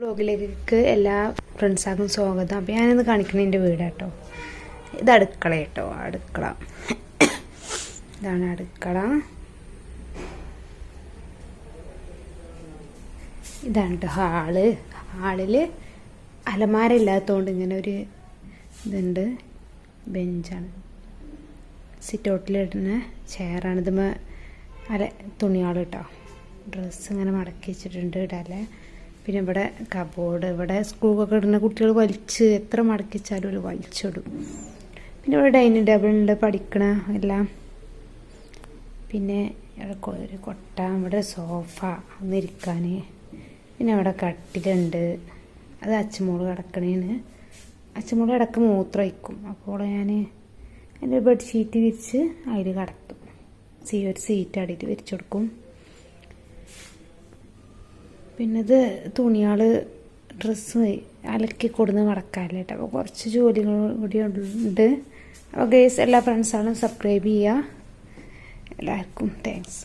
വ്ലോഗിലേക്ക് എല്ലാ ഫ്രണ്ട്സാർക്കും സ്വാഗതം. അപ്പോൾ ഞാനിന്ന് കാണിക്കുന്നത് എൻ്റെ വീട് കേട്ടോ. ഇത് അടുക്കള കേട്ടോ, അടുക്കള. ഇതാണ് അടുക്കള. ഇതാണ് കേട്ടോ ഹാളിൽ അലമാര ഇല്ലാത്തതുകൊണ്ട് ഇങ്ങനെ ഒരു ഇതുണ്ട്, ബെഞ്ചാണ്. സിറ്റൗട്ടിലിടുന്ന ചെയറാണ്. ഇതുമ്മ തുണിയാൾ കേട്ടോ, ഡ്രസ്സ് ഇങ്ങനെ മടക്കി വെച്ചിട്ടുണ്ട് ഇടാല്ലേ. പിന്നെ ഇവിടെ കബോർഡ്, ഇവിടെ സ്കൂളൊക്കെ ഇടുന്ന കുട്ടികൾ വലിച്ച് എത്ര മടക്കിച്ചാലും ഒരു വലിച്ചിടും. പിന്നെ ഇവിടെ ഡൈനിങ് ടേബിളുണ്ട്, പഠിക്കണ എല്ലാം. പിന്നെ ഇവിടെ ഒരു കൊട്ട, ഇവിടെ സോഫ ഒന്നിരിക്കാൻ. പിന്നെ അവിടെ കട്ടിലുണ്ട്, അത് അച്ഛമോള് കിടക്കണേന്. അച്ഛമോള് ഇടയ്ക്ക് മൂത്രം വയ്ക്കും, അപ്പോൾ ഞാൻ എൻ്റെ ബെഡ്ഷീറ്റ് വിരിച്ച് അതിൽ കിടത്തും. ഒരു സീറ്റ് അടിയിട്ട് വിരിച്ചു കൊടുക്കും. പിന്നെ ഇത് തുണിയാൾ, ഡ്രസ്സ് അലക്കി കൊടുന്ന് മടക്കാല്ലേ കേട്ടോ. അപ്പോൾ കുറച്ച് ജോലികൾ കൂടി ഉണ്ട്. അപ്പോൾ ഗൈസ്, എല്ലാ ഫ്രണ്ട്സാണ് സബ്സ്ക്രൈബ് ചെയ്യുക. എല്ലാവർക്കും താങ്ക്സ്.